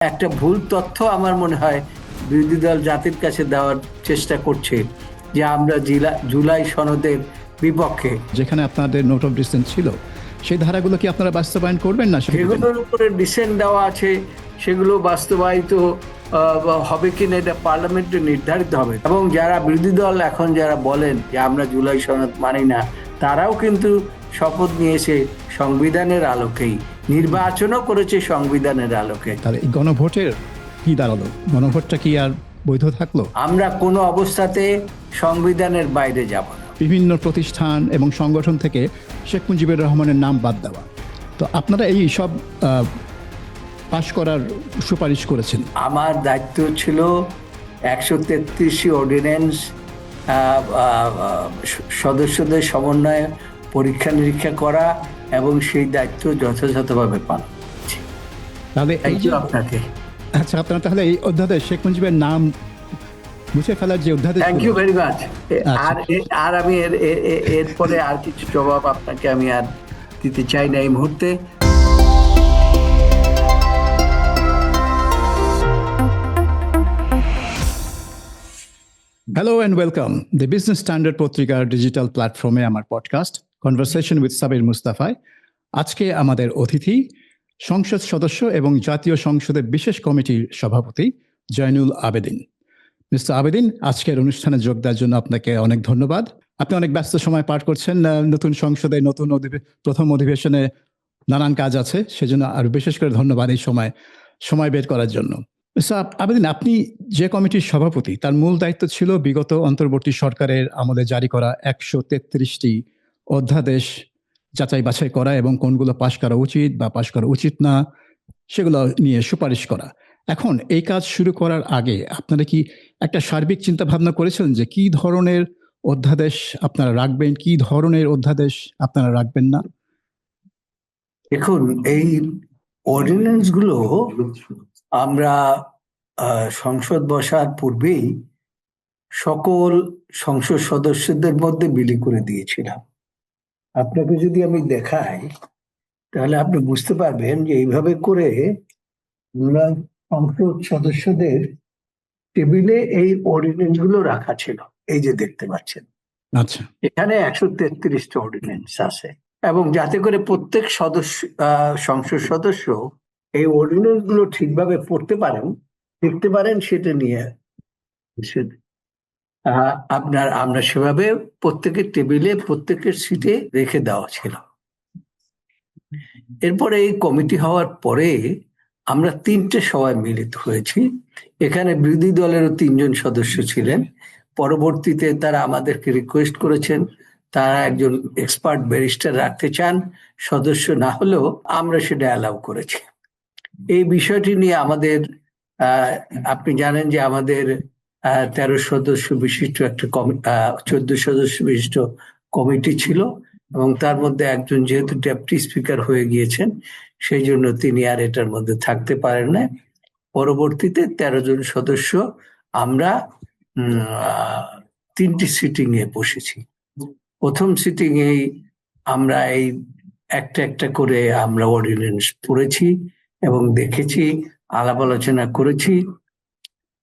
একটা ভুল তথ্য আমার মনে হয় বিরোধী দল জাতির কাছে দেওয়ার চেষ্টা করছে যে আমরা জুলাই সনদের বিপক্ষে। যেখানে আপনাদের নোট অফ ডিসেন্ট ছিল, সেই ধারাগুলো কি আপনারা বাস্তবায়ন করবেন না? সেগুলোর উপরে ডিসেন্ট দেওয়া আছে, সেগুলো বাস্তবায়িত হবে কিনা এটা পার্লামেন্টে নির্ধারিত হবে। এবং যারা বিরোধী দল এখন যারা বলেন যে আমরা জুলাই সনদ মানি না, তারাও কিন্তু শপথ নিয়েছে সংবিধানের আলোকেই, নির্বাচনও করেছে সংবিধানের আলোকে। তাহলে এই গণভোটের কি দাঁড়ালো? গণভোটটা কি আর বৈধ থাকলো? আমরা কোনো অবস্থাতে সংবিধানের বাইরে যাব না। বিভিন্ন প্রতিষ্ঠান এবং সংগঠন থেকে শেখ মুজিবুর রহমানের নাম বাদ দেওয়া, তো আপনারা এই সব পাশ করার সুপারিশ করেছেন। আমার দায়িত্ব ছিল 133 অর্ডিন্যান্স সদস্যদের সমন্বয়ে পরীক্ষা নিরীক্ষা করা এবং সেই দায়িত্ব যথাযথভাবে পালন করছি। তাহলে এই যে আপনাকে আচ্ছা, আপনারা তাহলে এই অধ্যাদেশ শেখ মুজিবের নাম মুছে ফেলার যে অধ্যাদেশ, থ্যাংক ইউ ভেরি মাচ। আর আমি এরপরে আর কিছু জবাব আপনাকে আমি আর দিতে চাই না এই মুহূর্তে। Hello and welcome the business standard পত্রিকার ডিজিটাল প্ল্যাটফর্মে আমার পডকাস্ট কনভারসেশন উইথ সাবির মুস্তাফায়। আজকে আমাদের অতিথি সংসদ সদস্য এবং জাতীয় সংসদের বিশেষ কমিটির সভাপতি জয়নুল আবেদিন। মিস্টার আবেদিন, আজকের অনুষ্ঠানে যোগ দেওয়ার জন্য আপনাকে অনেক ধন্যবাদ। আপনি অনেক ব্যস্ত সময় পার করছেন, নতুন সংসদে নতুন প্রথম অধিবেশনে নানান কাজ আছে, সেজন্য আরো বিশেষ করে ধন্যবাদ এই সময় বের করার জন্য। আবেদিন, আপনি যে কমিটির সভাপতি, তার মূল দায়িত্ব ছিল বিগত অন্তর্বর্তী সরকারের আমলে জারি করা 133টি অধ্যাদেশ যাচাই বাছাই করা এবং কোনগুলো পাশ করা উচিত বা পাশ করা উচিত না সেগুলো নিয়ে সুপারিশ করা। এখন এই কাজ শুরু করার আগে আপনারা কি একটা সার্বিক চিন্তা ভাবনা করেছিলেন যে কি ধরনের অধ্যাদেশ আপনারা রাখবেন, কি ধরনের অধ্যাদেশ আপনারা রাখবেন না? দেখুন, এই অর্ডিন্যান্স গুলো আমরা সংসদ বসার পূর্বেই সকল সংসদ সদস্যদের মধ্যে বিলি করে দিয়েছিলাম। আপনাকে যদি আমি দেখাই তাহলে আপনি বুঝতে পারবেন যে এইভাবে করে আমরা সংসদ সদস্যদের টেবিলে এই অর্ডিন্যান্স গুলো রাখা ছিল। এই যে দেখতে পাচ্ছেন, আচ্ছা, এখানে 133টা অর্ডিন্যান্স আছে এবং যাতে করে প্রত্যেক সংসদ সদস্য এই অর্ডিন্যান্স গুলো ঠিকভাবে পড়তে পারেন, দেখতে পারেন, সেটা নিয়ে আমরা সেভাবে প্রত্যেকের টেবিলে প্রত্যেকের সিটে রেখে দেওয়া ছিল। এরপরে এই কমিটি হওয়ার পরে আমরা 3টে সভায় মিলিত হয়েছি। এখানে বিরোধী দলেরও 3জন সদস্য ছিলেন। পরবর্তীতে তারা আমাদেরকে রিকোয়েস্ট করেছেন, তারা একজন এক্সপার্ট ব্যারিস্টার রাখতে চান, সদস্য না হলেও আমরা সেটা অ্যালাউ করেছি। এই বিষয়টি নিয়ে আমাদের আপনি জানেন যে আমাদের 13 সদস্য বিশিষ্ট একটা 14 সদস্য বিশিষ্ট কমিটি ছিল এবং তার মধ্যে একজন যেহেতু ডেপুটি স্পিকার হয়ে গিয়েছেন, সেই জন্য তিনি আর এটার মধ্যে থাকতে পারেন না। পরবর্তীতে 13 জন সদস্য আমরা 3টি সিটিং এ বসেছি। প্রথম সিটিং এই আমরা এই একটা একটা করে আমরা অর্ডিন্যান্স পড়েছি এবং দেখেছি, আলাপ আলোচনা করেছি।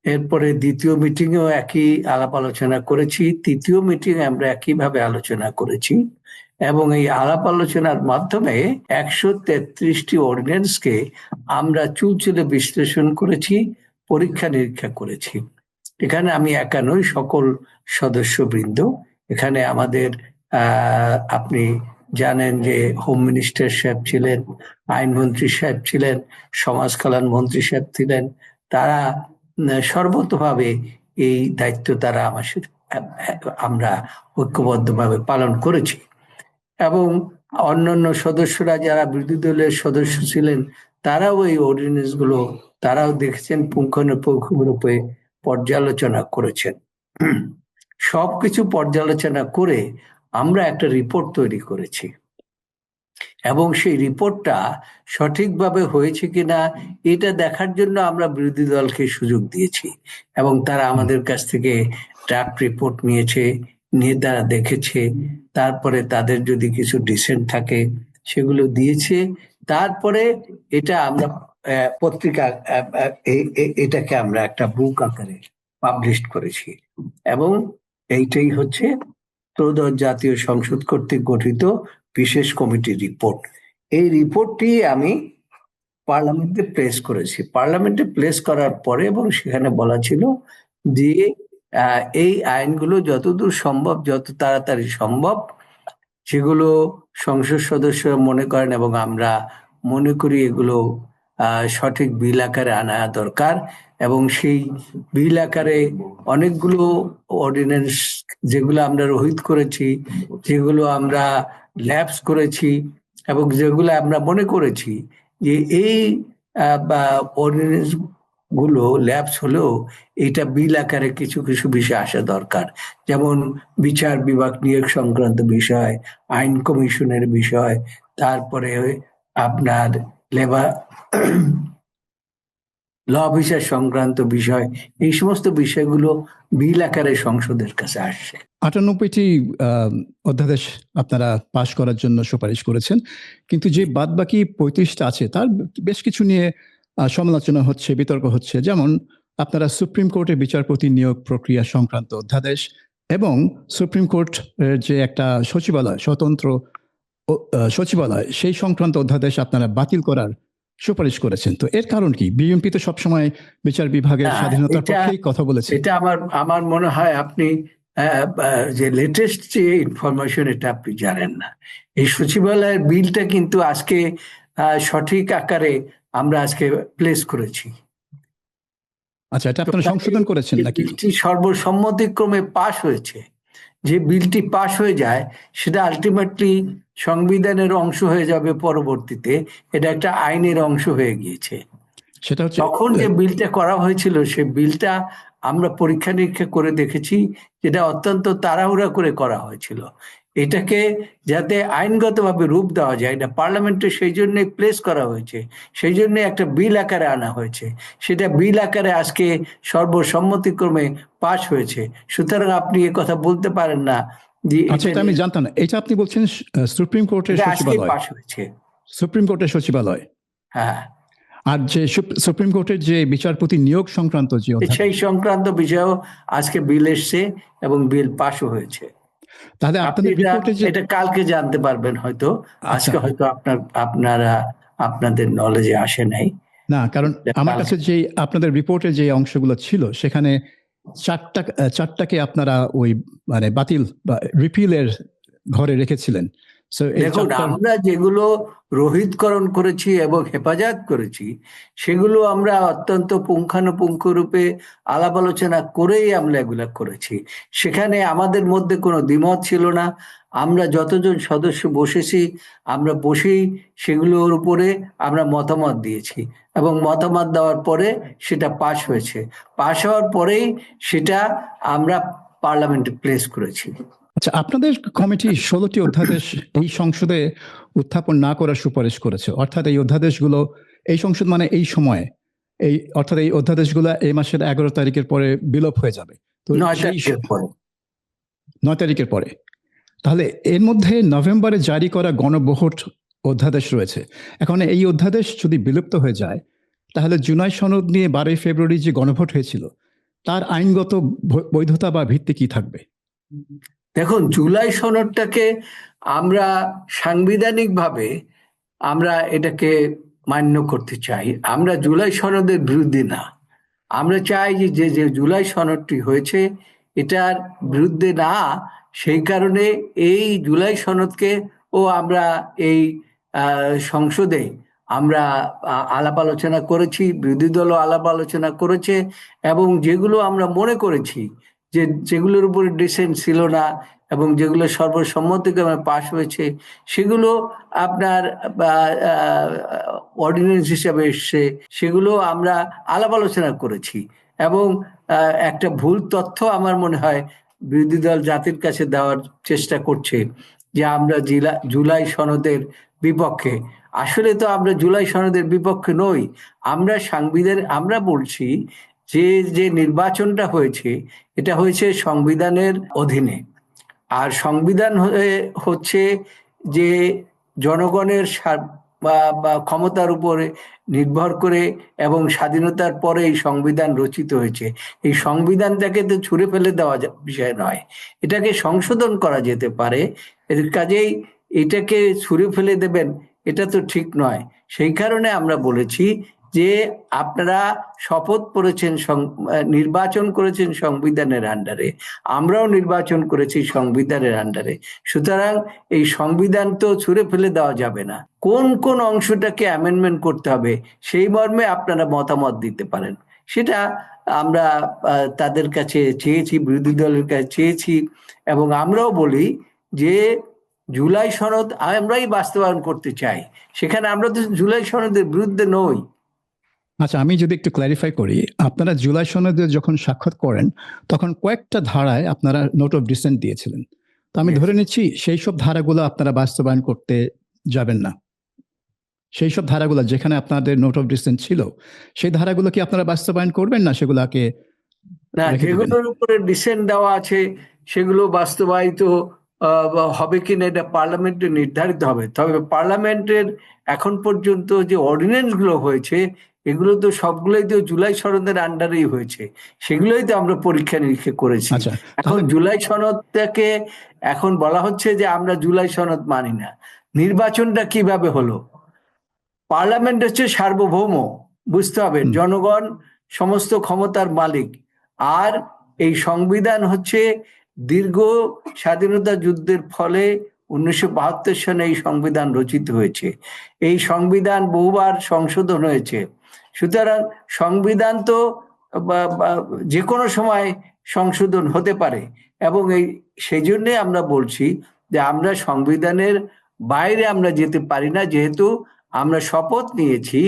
এরপরে দ্বিতীয় মিটিং এও একই আলাপ আলোচনা করেছি, তৃতীয় মিটিং আমরা একইভাবে আলোচনা করেছি এবং এই আলাপ আলোচনার মাধ্যমে 133টি অর্ডিন্যান্সকে আমরা চুলচুলে বিশ্লেষণ করেছি, পরীক্ষা নিরীক্ষা করেছি। এখানে আমি একা নই, সকল সদস্যবৃন্দ। এখানে আমাদের আপনি জানেন যে হোম মিনিস্টার সাহেব ছিলেন, আইনমন্ত্রী সাহেব ছিলেন, সমাজ কল্যাণ মন্ত্রী সাহেব ছিলেন। তারা সর্বতভাবে এই দায়িত্ব তারা আমরা ঐক্যবদ্ধভাবে পালন করেছি এবং অন্যান্য সদস্যরা যারা বিরোধী দলের সদস্য ছিলেন তারাও এই অর্ডিন্যান্স গুলো তারাও দেখেছেন, পুঙ্খানুপুঙ্খরূপে পর্যালোচনা করেছেন। সবকিছু পর্যালোচনা করে আমরা একটা রিপোর্ট তৈরি করেছি এবং সেই রিপোর্টটা সঠিকভাবে হয়েছে কিনা এটা দেখার জন্য আমরা বিরোধী দলকে সুযোগ দিয়েছি এবং তারা আমাদের কাছ থেকে ড্রাফট রিপোর্ট নিয়েছে, নিয়ে তারা দেখেছে, তারপরে তাদের যদি কিছু ডিসেন্ট থাকে সেগুলো দিয়েছে। তারপরে এটা আমরা পত্রিকা, এটাকে আমরা একটা বুক আকারে পাবলিশ করেছি, এবং এইটাই হচ্ছে ত্রয়োদশ জাতীয় সংসদ কর্তৃক গঠিত বিশেষ কমিটির রিপোর্ট। এই রিপোর্টটি আমি পার্লামেন্টে প্লেস করেছি। পার্লামেন্টে প্লেস করার পরে এবং সেখানে বলা ছিল যে এই আইনগুলো যতদূর সম্ভব, যত তাড়াতাড়ি সম্ভব, সেগুলো সংসদ সদস্য মনে করেন এবং আমরা মনে করি এগুলো সঠিক বিল আকারে আনা দরকার, এবং সেই বিল আকারে অনেকগুলো অর্ডিন্যান্স যেগুলো আমরা রহিত করেছি, যেগুলো আমরা ল্যাপস করেছি, এবং যেগুলো আমরা মনে করেছি যে এই অর্ডিন্যান্স গুলো ল্যাপস হলেও এটা বিল আকারে কিছু কিছু বিষয় আসা দরকার, যেমন বিচার বিভাগ নিয়োগ সংক্রান্ত বিষয়, আইন কমিশনের বিষয়, তারপরে আপনার লেবার ল অফিসার সংক্রান্ত বিষয়, এই সমস্ত বিষয়গুলো বিল আকারে সংসদের কাছে আসছে। 98টি অধ্যাদেশ আপনারা পাশ করার জন্য সুপারিশ করেছেন, কিন্তু যে বাদ বাকি 35টা আছে তার বেশ কিছু নিয়ে সমালোচনা হচ্ছে, বিতর্ক হচ্ছে। যেমন আপনারা সুপ্রিম কোর্টের বিচারপতি নিয়োগ প্রক্রিয়া সংক্রান্ত অধ্যাদেশ এবং সুপ্রিম কোর্ট যে একটা সচিবালয়, স্বতন্ত্র সচিবালয়, সেই সংক্রান্ত অধ্যাদেশ আপনারা বাতিল করার সুপারিশ করেছেন। তো এর কারণ কি? বিএনপি তো সবসময় বিচার বিভাগের স্বাধীনতার পক্ষেই কথা বলেছে। এটা আমার মনে হয় আপনি যে লেটেস্ট যে ইনফরমেশন, এটা আপনি জানেন না। এই সচিবালয়ের বিলটা কিন্তু আজকে সঠিক আকারে আমরা আজকে প্লেস করেছি। আচ্ছা, এটা আপনারা সংশোধন করেছেন নাকি? বিলটি সর্বসম্মতিক্রমে পাশ হয়েছে। যে বিলটি পাশ হয়ে যায় সেটা আলটিমেটলি সংবিধানের অংশ হয়ে যাবে পরবর্তীতে, এটা একটা আইনের অংশ হয়ে গিয়েছে। সেটা হচ্ছে তখন যে বিলটা করা হয়েছিল সে বিলটা আমরা পরীক্ষা নিরীক্ষা করে দেখেছি, যেটা অত্যন্ত তাড়াহুড়া করে করা হয়েছিল। এটাকে যাতে আইনগতভাবে রূপ দেওয়া যায়, এটা পার্লামেন্টে সেই জন্য প্লেস করা হয়েছে, সেই জন্য একটা বিল আকারে আনা হয়েছে। সেটা বিল আকারে আজকে সর্বসম্মতিক্রমে পাশ হয়েছে। সুতরাং আপনি এ কথা বলতে পারেন না যে আচ্ছা, এটা আমি জানতাম না। এটা আপনি বলছেন সুপ্রিম কোর্টের সচিবালয় পাশ হয়েছে। সুপ্রিম কোর্টের সচিবালয়, হ্যাঁ। আর যে সুপ্রিম কোর্টের যে বিচারপতি নিয়োগ সংক্রান্ত যে সেই সংক্রান্ত বিষয়েও আজকে বিল এসছে এবং বিল পাশও হয়েছে। তাহলে আপনাদের রিপোর্টে যে এটা কালকে জানতে পারবেন হয়তো, আজকে হয়তো আপনাদের নলেজে আসে নাই। না, কারণ আমার কাছে যে আপনাদের রিপোর্টের যে অংশগুলো ছিল সেখানে চারটাকে আপনারা ওই মানে বাতিল বা রিপিলের ঘরে রেখেছিলেন। দেখুন, আমরা যেগুলো রহিতকরণ করেছি এবং হেফাজত করেছি সেগুলো আমরা অত্যন্ত পুঙ্খানুপুঙ্খ রূপে আলাপ আলোচনা করেই আমরা এগুলা করেছি। সেখানে আমাদের মধ্যে কোনো দ্বিমত ছিল না। আমরা যতজন সদস্য বসেছি, আমরা বসেই সেগুলোর উপরে আমরা মতামত দিয়েছি, এবং মতামত দেওয়ার পরে সেটা পাশ হয়েছে। পাশ হওয়ার পরেই সেটা আমরা পার্লামেন্টে প্লেস করেছি। আচ্ছা, আপনাদের কমিটি 16টি অধ্যাদেশ এই সংসদে উত্থাপন না করার সুপারিশ করেছে, অর্থাৎ এই অধ্যাদেশগুলো এই সংসদ মানে এই সময়ে অর্থাৎ এই অধ্যাদেশগুলো এই মাসের 11 তারিখের পরে বিলোপ হয়ে যাবে। তো 9 তারিখের পরে তাহলে এর মধ্যে নভেম্বরে জারি করা গণভোট অধ্যাদেশ রয়েছে। এখন এই অধ্যাদেশ যদি বিলুপ্ত হয়ে যায় তাহলে জুলাই সনদ নিয়ে 12 ফেব্রুয়ারি যে গণভোট হয়েছিল তার আইনগত বৈধতা বা ভিত্তি কি থাকবে? দেখুন, জুলাই সনদটাকে আমরা সাংবিধানিকভাবে আমরা এটাকে মান্য করতে চাই। আমরা জুলাই সনদের বিরুদ্ধে না। আমরা চাই যে যে জুলাই সনদটি হয়েছে এটার বিরুদ্ধে না। সেই কারণে এই জুলাই সনদকে আমরা এই সংসদে আমরা আলাপ আলোচনা করেছি, বিরোধী দলও আলাপ আলোচনা করেছে, এবং যেগুলো আমরা মনে করেছি যেগুলোর উপরে ডিসেন্ট ছিল না এবং যেগুলো সর্বসম্মতিক্রমে পাশ হয়েছে সেগুলো আপনার অর্ডিন্যান্স হিসাবে এসছে, সেগুলো আমরা আলাপ আলোচনা করেছি। এবং একটা ভুল তথ্য আমার মনে হয় বিরোধী দল জাতির কাছে দেওয়ার চেষ্টা করছে যে আমরা জুলাই সনদের বিপক্ষে। আসলে তো আমরা জুলাই সনদের বিপক্ষে নই। আমরা বলছি যে নির্বাচনটা হয়েছে এটা হয়েছে সংবিধানের অধীনে, আর সংবিধান হচ্ছে যে জনগণের বা ক্ষমতার উপরে নির্ভর করে এবং স্বাধীনতার পরে এই সংবিধান রচিত হয়েছে। এই সংবিধানটাকে তো ছুঁড়ে ফেলে দেওয়া বিষয় নয়, এটাকে সংশোধন করা যেতে পারে। এর কাজেই এটাকে ছুঁড়ে ফেলে দেবেন, এটা তো ঠিক নয়। সেই কারণে আমরা বলেছি যে আপনারা শপথ করেছেন, নির্বাচন করেছেন সংবিধানের আন্ডারে, আমরাও নির্বাচন করেছি সংবিধানের আন্ডারে। সুতরাং এই সংবিধান তো ছুঁড়ে ফেলে দেওয়া যাবে না। কোন কোন অংশটাকে অ্যামেন্ডমেন্ট করতে হবে সেই মর্মে আপনারা মতামত দিতে পারেন, সেটা আমরা তাদের কাছে চেয়েছি, বিরোধী দলের কাছে চেয়েছি। এবং আমরাও বলি যে জুলাই সনদ আমরাই বাস্তবায়ন করতে চাই, সেখানে আমরা তো জুলাই সনদের বিরুদ্ধে নই। আচ্ছা, আমি যদি একটু ক্ল্যারিফাই করি, আপনারা জুলাই সনদে যখন স্বাক্ষর করেন তখন কয়েকটা ধারায় আপনারা নোট অফ ডিসেন্ট দিয়েছিলেন। তো আমি Yes. ধরে নিচ্ছি সেই সব ধারাগুলো আপনারা বাস্তবায়ন করতে যাবেন না। সেই সব ধারাগুলো যেখানে আপনাদের নোট অফ ডিসেন্ট ছিল, সেই ধারাগুলো কি আপনারা বাস্তবায়ন করবেন না সেগুলোকে না, রেখে দিবেন? যেগুলোর উপরে ডিসেন্ট দেওয়া আছে সেগুলো বাস্তবায়িত বা হবে কিনা এটা পার্লামেন্টে নির্ধারিত হবে। তবে পার্লামেন্টের এখন পর্যন্ত যে অর্ডিন্যান্স গুলো হয়েছে এগুলো তো সবগুলোই তো জুলাই সনদের আন্ডারেই হয়েছে, সেগুলোই তো আমরা পরীক্ষা নিরীক্ষা করেছি। আচ্ছা, এখন জুলাই সনদটাকে এখন বলা হচ্ছে যে আমরা জুলাই সনদ মানি না। নির্বাচনটা কিভাবে হলো? পার্লামেন্ট হচ্ছে সার্বভৌম, বুঝতে হবে, জনগণ সমস্ত ক্ষমতার মালিক। আর এই সংবিধান হচ্ছে দীর্ঘ স্বাধীনতা যুদ্ধের ফলে 1972 সনে এই সংবিধান রচিত হয়েছে। এই সংবিধান বহুবার সংশোধন হয়েছে। সুতরাং সংবিধান তো যে কোনো সময় সংশোধন হতে পারে, এবং সেই জন্যে আমরা বলছি যে আমরা সংবিধানের বাইরে আমরা যেতে পারি না, যেহেতু আমরা শপথ নিয়েছি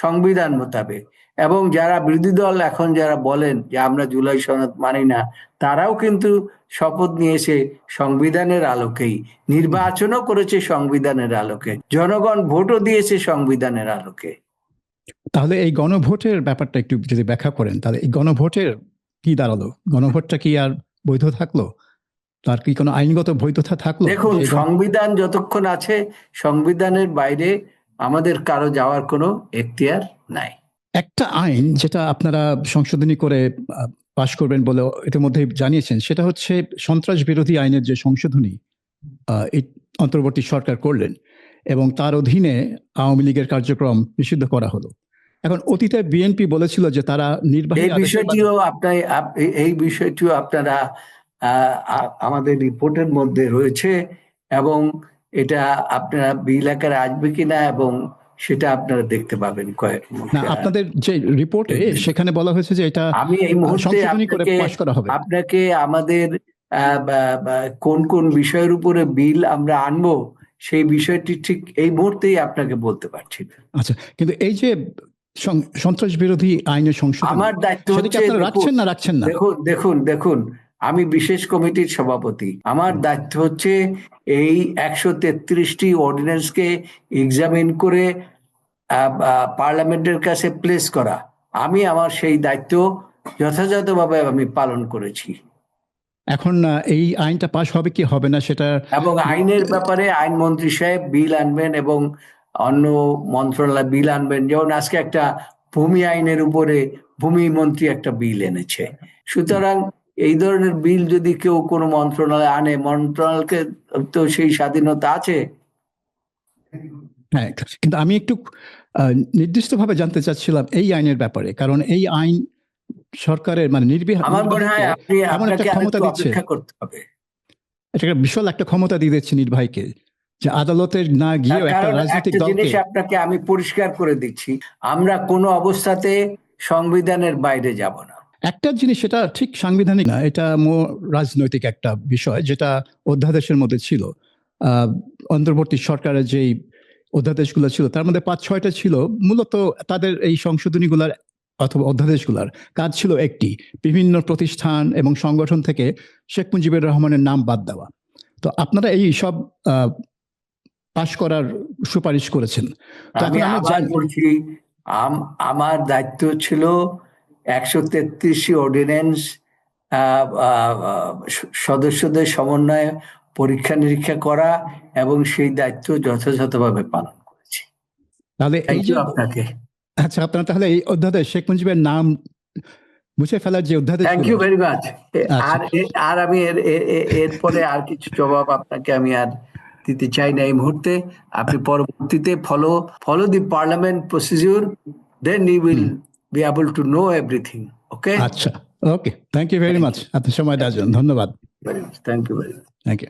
সংবিধান মোতাবেক। এবং যারা বিরোধী দল এখন যারা বলেন যে আমরা জুলাই সনদ মানি না, তারাও কিন্তু শপথ নিয়েছে সংবিধানের আলোকেই, নির্বাচনও করেছে সংবিধানের আলোকে, জনগণ ভোটও দিয়েছে সংবিধানের আলোকে। তাহলে এই গণভোটের ব্যাপারটা একটু যদি ব্যাখ্যা করেন, তাহলে এই গণভোটের কি দাঁড়ালো? গণভোটটা কি আর বৈধ থাকলো? তার কি কোনো আইনগত বৈধতা থাকলো? দেখুন, সংবিধান যতক্ষণ আছে সংবিধানের বাইরে আমাদের কারো যাওয়ার কোনো এখতিয়ার নাই। একটা আইন যেটা আপনারা সংশোধনী করে পাশ করবেন বলে ইতিমধ্যে জানিয়েছেন, সেটা হচ্ছে সন্ত্রাস বিরোধী আইনের যে সংশোধনী এই অন্তর্বর্তী সরকার করলেন, এবং তার অধীনে আওয়ামী লীগের কার্যক্রম নিষিদ্ধ করা হলো। এখন অতীতে বিএনপি বলেছিল যে তারা নির্বাহী এই বিষয়টিও আপনারা আমাদের রিপোর্টের মধ্যে রয়েছে, এবং এটা আপনারা বিল আকারে আসবে কিনা এবং সেটা আপনারা দেখতে পাবেন না, আপনাদের যে রিপোর্টে সেখানে বলা হয়েছে যে এটা আমি এই মুহূর্তে সংশোধনী করে পাশ করা হবে। আপনাকে আমাদের কোন কোন বিষয়ের উপরে বিল আমরা আনবো সেই বিষয়টি ঠিক এই মুহূর্তেই আপনাকে বলতে পারছি না। আচ্ছা, কিন্তু এই যে সন্ত্রাস বিরোধী আইনের সংশোধন, আমার দায়িত্ব হচ্ছে, রাখছেন না রাখছেন না? দেখুন, আমি বিশেষ কমিটির সভাপতি। আমার দায়িত্ব হচ্ছে এই 133টি অর্ডিন্যান্সকে এক্সামিন করে পার্লামেন্টের কাছে প্লেস করা। আমি আমার সেই দায়িত্ব যথাযথভাবে আমি পালন করেছি। এখন এই আইনটা পাশ হবে কি হবে না সেটা, এবং আইনের ব্যাপারে আইনমন্ত্রী সাহেব বিল আনবেন এবং অন্য মন্ত্রণালয় বিল আনবেন। যেমন আজকে একটা ভূমি আইনের উপরে ভূমি মন্ত্রী একটা বিল এনেছে। সুতরাং এই ধরনের বিল যদি কেউ কোনো মন্ত্রণালয় আনে, মন্ত্রণালয়কে তো সেই স্বাধীনতা আছে। হ্যাঁ, কিন্তু আমি একটু নির্দিষ্টভাবে জানতে চাচ্ছিলাম এই আইনের ব্যাপারে, কারণ এই আইন সরকারের মানে আমার মনে হয় এমন একটা ক্ষমতা দিচ্ছে, অপেক্ষা করতে হবে। এটা বিশাল একটা ক্ষমতা দিয়ে দিচ্ছে নির্বাহীকে, যে আদালতের না গিয়ে একটা রাজনৈতিক দলকে। জিনিস আপনাকে আমি পরিষ্কার করে দিচ্ছি, আমরা কোনো অবস্থাতে সংবিধানের বাইরে যাব না। একটা জিনিস, সেটা ঠিক সাংবিধানিক না, এটা রাজনৈতিক একটা বিষয়, যেটা অধ্যাদেশের মধ্যে ছিল। অন্তর্বর্তী সরকারের যেই অধ্যাদেশগুলো ছিল তার মধ্যে 5-6টা ছিল মূলত তাদের এই সংশোধনীগুলার অথবা অধ্যাদেশগুলার কাজ ছিল একটি, বিভিন্ন প্রতিষ্ঠান এবং সংগঠন থেকে শেখ মুজিবুর রহমানের নাম বাদ দেওয়া। তো আপনারা এই সব পাশ করার সুপারিশ করেছেন। আমি আবার বলছি, আমার দায়িত্ব ছিল 133টি অর্ডিন্যান্স সদস্যদের সমন্বয়ে পরীক্ষা নিরীক্ষা করা, এবং সেই দায়িত্ব যথাযথভাবে পালন করেছি। তাহলে এই থ্যাংক যে ইউ আপনাকে। আচ্ছা, আপনারা তাহলে এই অধ্যাদেশ শেখ মুজিবের নাম মুছে ফেলার যে অধ্যাদেশ থ্যাংক ইউ ভেরি মাচ। আচ্ছা, আর আমি এরপরে আর কিছু জবাব আপনাকে আমি আর দিতে চাই না এই মুহূর্তে। আপনি পরবর্তীতে follow the parliament procedure, then you will be able to know everything. Okay, আচ্ছা, okay, thank you very much, আপনার সময় দেওয়ার জন্য ধন্যবাদ। Very much, thank you very much. Thank you.